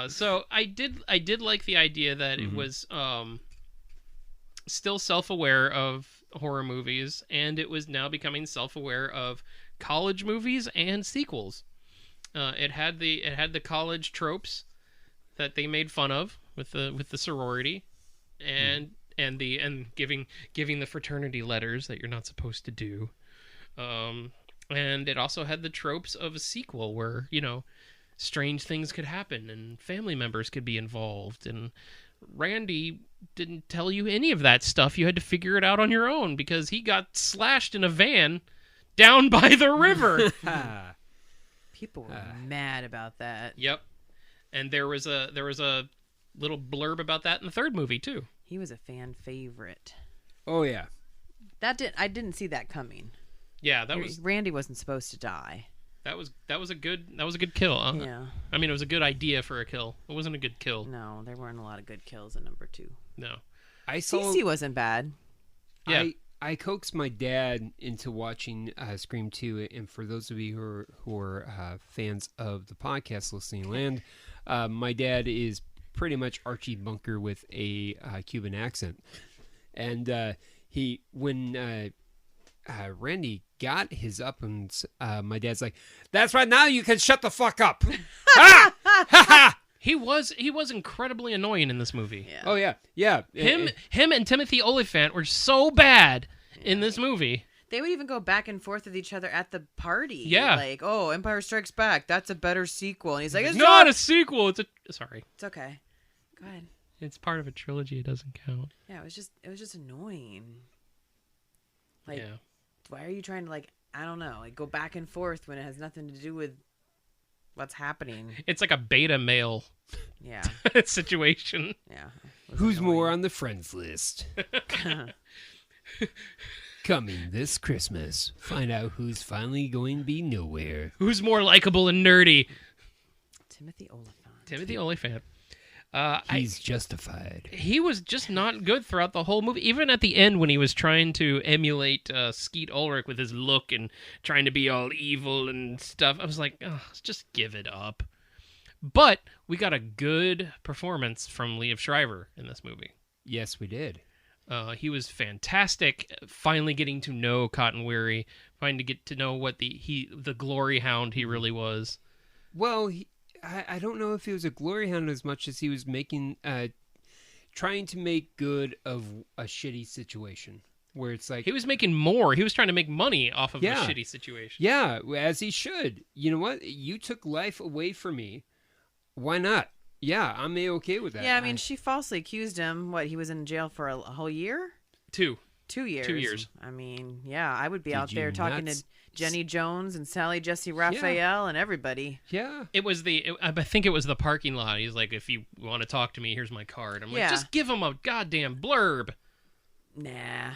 So I did like the idea that it was still self-aware of horror movies, and it was now becoming self-aware of college movies and sequels. It had the college tropes that they made fun of with the sorority, and giving the fraternity letters that you're not supposed to do. And it also had the tropes of a sequel where, strange things could happen and family members could be involved. And Randy didn't tell you any of that stuff. You had to figure it out on your own because he got slashed in a van down by the river. People were mad about that. Yep. And there was a little blurb about that in the third movie too. He was a fan favorite. Oh yeah. I didn't see that coming. Yeah, Randy wasn't supposed to die. That was a good kill. Yeah. I mean, it was a good idea for a kill. It wasn't a good kill. No, there weren't a lot of good kills in number 2. No. Cece wasn't bad. Yeah. I coaxed my dad into watching Scream 2, and for those of you who are fans of the podcast Listening Land, my dad is pretty much Archie Bunker with a Cuban accent. And when Randy got his uppings, my dad's like, "That's right, now you can shut the fuck up." Ha! Ha ha! He was incredibly annoying in this movie. Yeah. Oh yeah. Him and Timothy Olyphant were so bad in this movie. They would even go back and forth with each other at the party. Yeah. Like, oh, Empire Strikes Back, that's a better sequel. And he's like, it's not a sequel. Sorry. It's okay. Go ahead. It's part of a trilogy. It doesn't count. Yeah, it was just annoying. Like, yeah. Why are you trying to, like, I don't know, like, go back and forth when it has nothing to do with what's happening? It's like a beta male situation. Yeah. Who's more on the friends list? Coming this Christmas. Find out who's finally going to be nowhere. Who's more likable and nerdy? Timothy Olyphant. He's justified. He was just not good throughout the whole movie. Even at the end when he was trying to emulate Skeet Ulrich with his look and trying to be all evil and stuff, I was like, oh, just give it up. But we got a good performance from Liev Schreiber in this movie. Yes, we did. He was fantastic. Finally getting to know Cotton Weary, finally to get to know what the glory hound he really was. Well, I don't know if he was a glory hound as much as he was trying to make good of a shitty situation. Where it's like... He was making more. He was trying to make money off of a shitty situation. Yeah, as he should. You know what? You took life away from me. Why not? Yeah, I'm okay with that. Yeah, I mean, she falsely accused him. What, he was in jail for a whole year? 2 years. 2 years. I mean, yeah, I would be out there talking to Jenny Jones and Sally Jesse Raphael and everybody. Yeah. I think it was the parking lot. He's like, if you want to talk to me, here's my card. I'm like, just give him a goddamn blurb. Nah.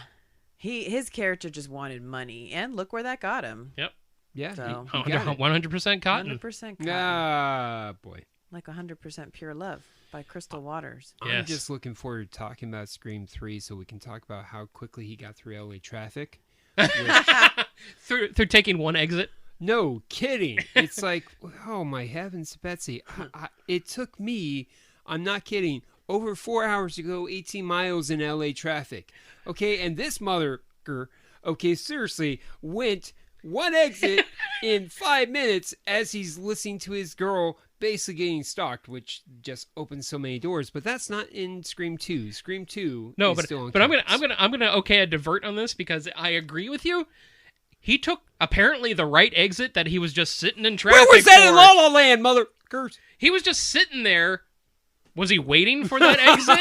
His character just wanted money, and look where that got him. Yep. Yeah. So, 100% cotton. 100% cotton. Ah, boy. Like 100% Pure Love by Crystal Waters. Yes. I'm just looking forward to talking about Scream 3 so we can talk about how quickly he got through LA traffic. through taking one exit? No, kidding. It's like, oh my heavens, Betsy. It took me, I'm not kidding, over 4 hours to go 18 miles in LA traffic. Okay, and this motherfucker, okay, seriously, went one exit in 5 minutes as he's listening to his girl basically getting stalked, which just opens so many doors. But that's not in Scream 2. Scream 2 no, is but, still on but I'm gonna divert on this because I agree with you. He took apparently the right exit that he was just sitting in traffic. Where was that in La La Land, motherfuckers? He was just sitting there. Was he waiting for that exit?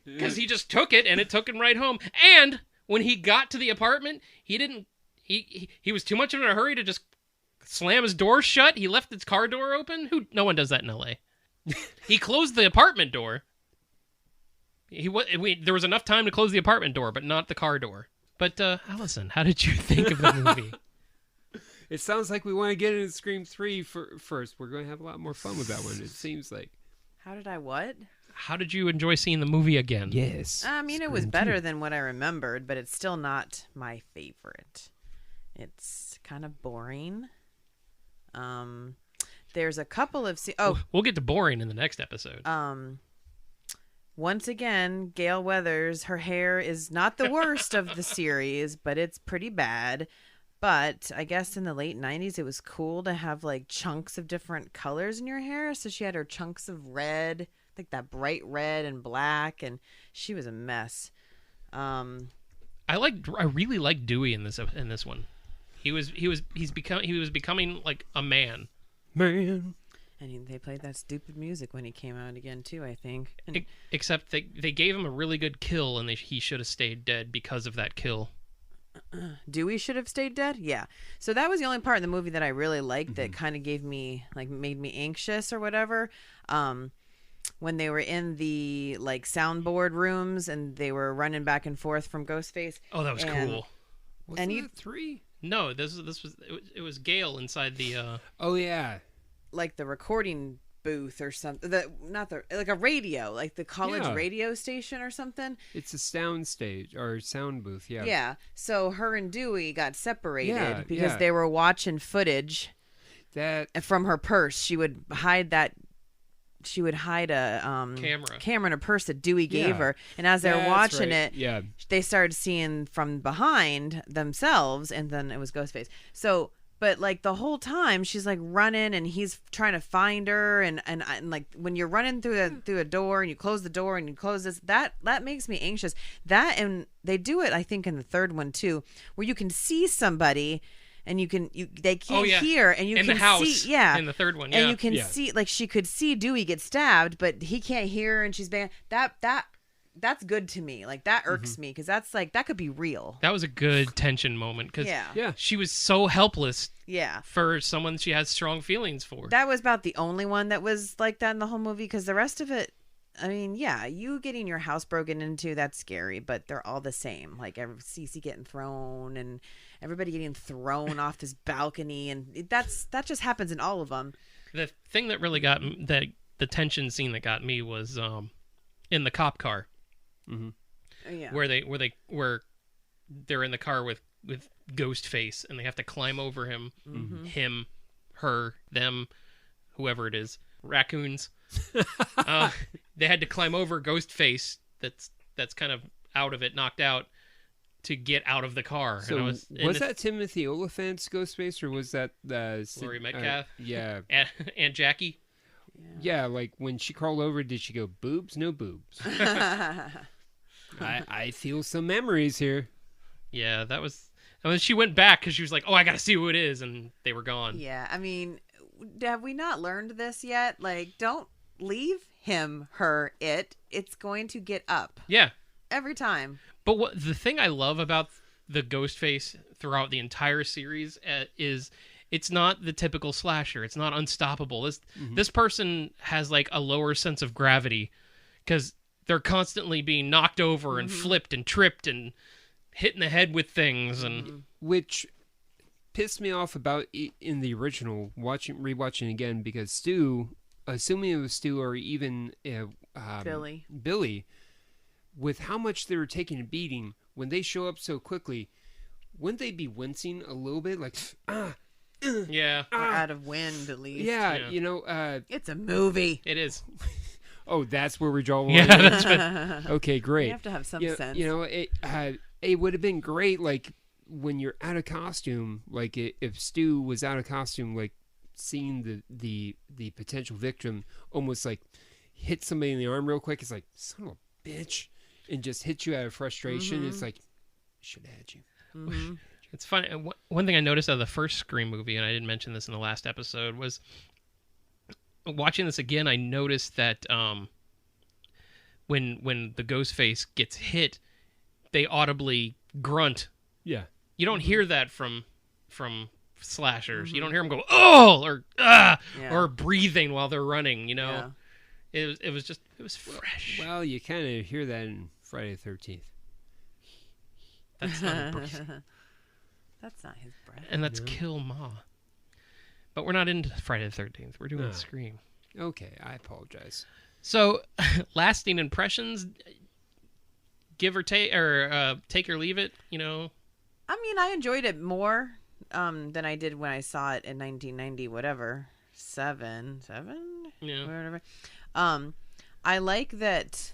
Because he just took it and it took him right home. And when he got to the apartment, he didn't. He was too much in a hurry to just slam his door shut. He left his car door open. No one does that in L.A. He closed the apartment door. There was enough time to close the apartment door, but not the car door. But Allison, how did you think of the movie? It sounds like we want to get into Scream 3 first. We're going to have a lot more fun with that one, it seems like. How did I what? How did you enjoy seeing the movie again? Yes. I mean, it was better than what I remembered, but it's still not my favorite. It's kind of boring. There's a couple of... We'll get to boring in the next episode. Once again, Gale Weathers, her hair is not the worst of the series, but it's pretty bad. But I guess in the late 90s, it was cool to have like chunks of different colors in your hair. So she had her chunks of red, like that bright red and black, and she was a mess. I really like Dewey in this one. He was becoming like a man. Man. And they played that stupid music when he came out again too, I think. And Except they gave him a really good kill, and he should have stayed dead because of that kill. Dewey should have stayed dead. Yeah. So that was the only part in the movie that I really liked that kind of gave me made me anxious or whatever. When they were in the soundboard rooms and they were running back and forth from Ghostface. Oh, that was cool. Wasn't it 3? No, this was it was Gale inside the. Oh yeah. Like the recording booth or something. Like a radio, like the college radio station or something. It's a sound stage or sound booth. Yeah. Yeah. So her and Dewey got separated because they were watching footage from her purse. She would hide a camera in her purse that Dewey gave her, and as they're watching it, they started seeing from behind themselves, and then it was Ghostface. So, but the whole time she's running, and he's trying to find her, and when you're running through a door, and you close the door, and you close this, that makes me anxious. That, and they do it, I think, in the third one too, where you can see somebody. And they can't hear, and you in can the house, see, in the third one, and you can see, she could see Dewey get stabbed, but he can't hear, and she's banned. That's good to me. That irks me because that's that could be real. That was a good tension moment because she was so helpless. Yeah, for someone she has strong feelings for. That was about the only one that was like that in the whole movie because the rest of it. I mean, you getting your house broken into, that's scary, but they're all the same. Cece getting thrown and everybody getting thrown off this balcony, and that just happens in all of them. The thing that really got the tension scene that got me was in the cop car. Mm-hmm. Yeah. Where they're in the car with Ghostface and they have to climb over him, him, her, them, whoever it is, raccoons. They had to climb over Ghostface that's kind of out of it, knocked out, to get out of the car. So and was that Timothy Oliphant's Ghostface, or was that Laurie Metcalf? Yeah. Aunt Jackie? Yeah, when she crawled over, did she go, boobs? No boobs. I feel some memories here. Yeah, that was... I mean, she went back because she was like, oh, I got to see who it is, and they were gone. Yeah, I mean, have we not learned this yet? Don't leave him, her, it. It's going to get up. Yeah. Every time. But the thing I love about the Ghostface throughout the entire series is it's not the typical slasher. It's not unstoppable. This person has a lower sense of gravity because they're constantly being knocked over and flipped and tripped and hit in the head with things, and which pissed me off about in the original rewatching again because Stu, assuming it was Stu or even Billy, with how much they were taking a beating, when they show up so quickly, wouldn't they be wincing a little bit? Or out of wind, at least. Yeah. It's a movie. It is. Oh, that's where we draw one. Yeah, that's good. Okay, great. You have to have some sense. It would have been great, when you're out of costume, if Stu was out of costume, seeing the potential victim almost hit somebody in the arm real quick. It's like, son of a bitch, and just hit you out of frustration. It's like, should have had you. It's funny. One thing I noticed out of the first Scream movie, and I didn't mention this in the last episode, was watching this again. I noticed that when the Ghostface gets hit, they audibly grunt. Yeah, you don't hear that from slashers. You don't hear them go oh or ah or breathing while they're running. It was fresh. Well, you kind of hear that in Friday the 13th. That's not breath. That's not his breath. And that's Kill Ma. But we're not into Friday the 13th. We're doing Scream. Okay, I apologize. So, lasting impressions, give or take, or take or leave it, I mean, I enjoyed it more than I did when I saw it in 1990, whatever. Seven? Yeah. Whatever. I like that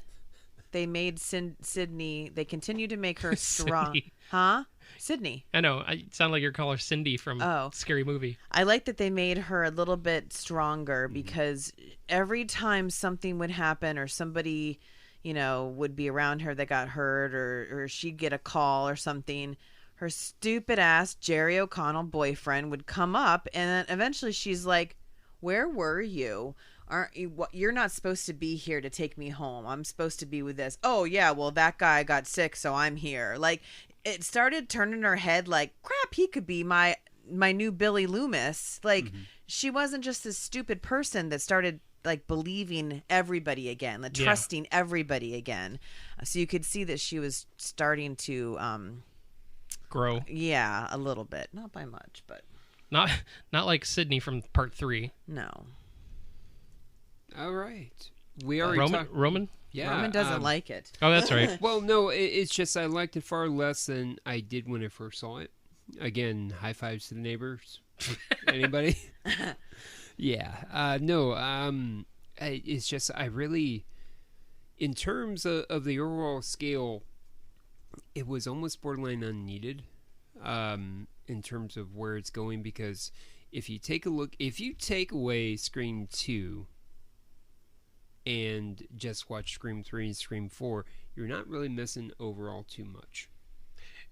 they made Sydney, they continue to make her strong. Sydney. Huh? Sydney. I know. I sound like your caller Cindy from Scary Movie. I like that they made her a little bit stronger because every time something would happen or somebody, would be around her that got hurt or she'd get a call or something, her stupid ass Jerry O'Connell boyfriend would come up and then eventually she's like, where were you? You're not supposed to be here to take me home. I'm supposed to be with this. Oh yeah, well that guy got sick, so I'm here. Like it started turning her head like, crap, he could be my new Billy Loomis. Like she wasn't just this stupid person that started like believing everybody again, like trusting everybody again. So you could see that she was starting to grow. Yeah, a little bit, not by much, but not like Sydney from part 3. No. All right. We already Roman? Yeah. Roman doesn't like it. Oh, that's right. Well, no, it's just I liked it far less than I did when I first saw it. Again, high fives to the neighbors. Anybody? Yeah. No, it's just I really, in terms of the overall scale, it was almost borderline unneeded in terms of where it's going, because if you take away Scream 2 and just watch Scream 3 and Scream 4, you're not really missing overall too much.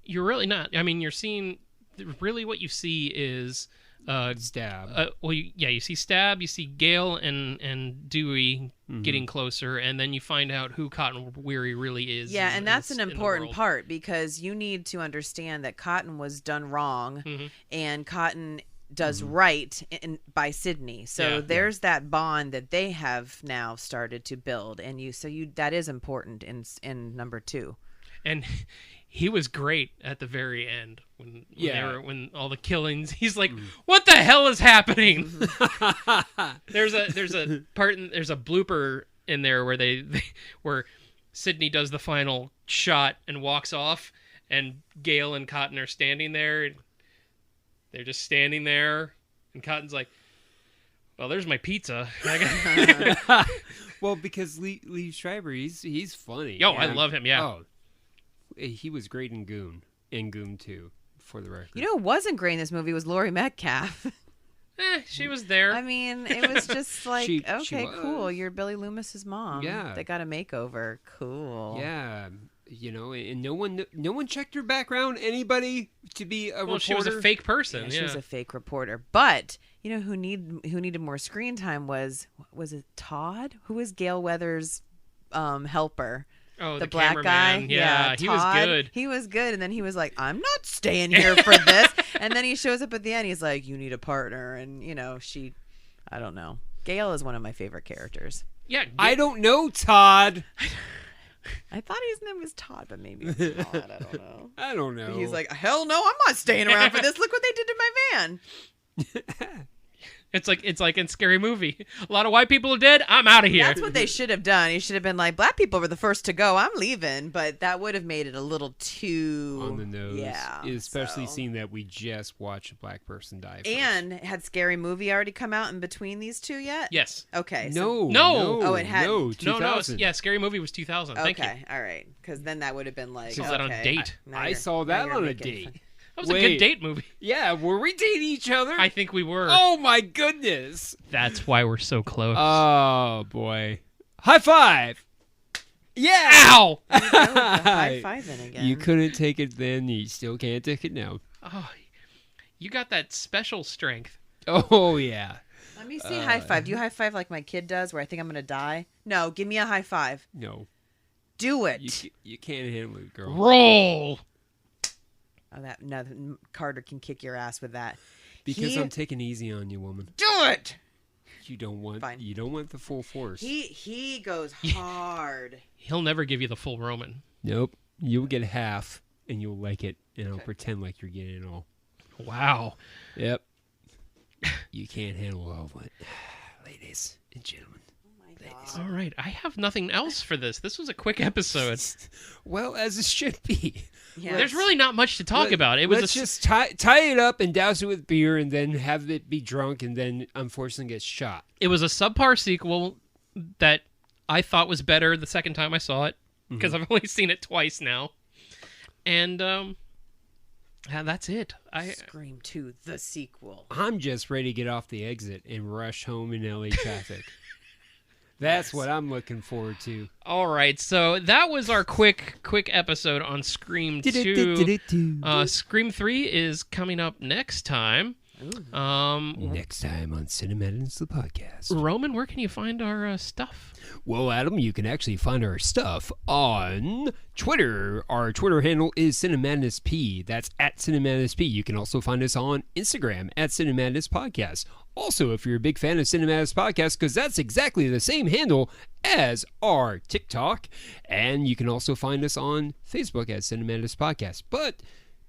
You're really not. I mean, you're seeing, really what you see is... Stab. You see Stab, you see Gale and Dewey getting closer, and then you find out who Cotton Weary really is. Yeah, and that's an important part, because you need to understand that Cotton was done wrong, and Cotton does right by Sydney. So there's that bond that they have now started to build, and that is important in number 2. And he was great at the very end when all the killings. He's like, "What the hell is happening?" There's a blooper in there where where Sydney does the final shot and walks off, and Gale and Cotton are standing there. They're just standing there, and Cotton's like, "Well, there's my pizza." Well, because Lee Schreiber, he's funny. Yo, I love him. Yeah. Oh, he was great in Goon 2, for the record. You know who wasn't great in this movie was Laurie Metcalf. She was there. I mean, it was just like, she cool. You're Billy Loomis's mom. Yeah. They got a makeover. Cool. Yeah. And no one checked her background. Anybody to be a reporter? She was a fake person. Yeah, she was a fake reporter. But you know who needed more screen time was it Todd? Who was Gale Weathers' helper? Oh, the black guy. Man. Yeah, Todd, he was good. He was good, and then he was like, "I'm not staying here for this." And then he shows up at the end. He's like, "You need a partner," and I don't know. Gale is one of my favorite characters. Yeah, I don't know, Todd. I thought his name was Todd, but maybe it's Todd. I don't know. I don't know. He's like, hell no, I'm not staying around for this. Look what they did to my van. It's like in Scary Movie. A lot of white people are dead. I'm out of here. That's what they should have done. He should have been like, black people were the first to go. I'm leaving. But that would have made it a little too on the nose. Yeah. Especially seeing that we just watched a black person die first. And had Scary Movie already come out in between these two yet? Yes. Okay. No. Oh, it had. No, 2000. No. Yeah, Scary Movie was 2000. Thank you. Okay. All right. Because then that would have been like. Was that on a date? I saw that on a date. That was a good date movie. Yeah, were we dating each other? I think we were. Oh my goodness. That's why we're so close. Oh boy. High five. Yeah. Ow. High fiving again. You couldn't take it then, you still can't take it now. Oh, you got that special strength. Oh yeah. Let me see high five. Do you high five like my kid does where I think I'm going to die? No, give me a high five. No. Do it. You can't handle it, girl. Roll. Oh, Carter can kick your ass with that. Because I'm taking easy on you, woman. Do it. You don't want the full force. He goes hard. He'll never give you the full Roman. Nope. You'll get half, and you'll like it, and I'll pretend like you're getting it all. Wow. Yep. You can't handle all of it, ladies and gentlemen. All right, I have nothing else for this. This was a quick episode. Well, as it should be. Yeah. There's really not much to talk about. Let's just tie it up and douse it with beer, and then have it be drunk, and then unfortunately get shot. It was a subpar sequel that I thought was better the second time I saw it, because I've only seen it twice now, and that's it. Scream 2, the sequel. I'm just ready to get off the exit and rush home in LA traffic. That's what I'm looking forward to. All right, so that was our quick episode on Scream 2. Scream 3 is coming up next time. Next time on Cinemadness, the podcast. Roman, where can you find our stuff? Well, Adam, you can actually find our stuff on Twitter. Our Twitter handle is CinemadnessP. That's at CinemadnessP. You can also find us on Instagram at Cinemadness Podcast. Also, if you're a big fan of Cinemadness Podcast, because that's exactly the same handle as our TikTok. And you can also find us on Facebook at Cinemadness Podcast. But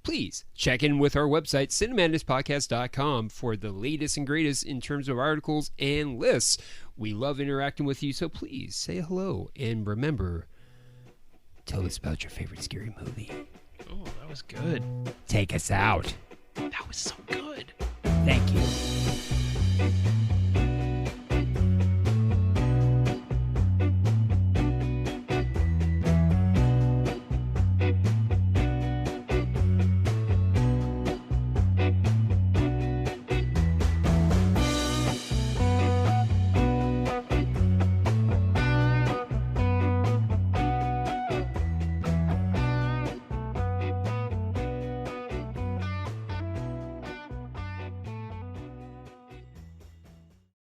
please check in with our website, cinemadnesspodcast.com, for the latest and greatest in terms of articles and lists. We love interacting with you, so please say hello. And remember, tell us about your favorite scary movie. Oh, that was good. Take us out. That was so good. Thank you.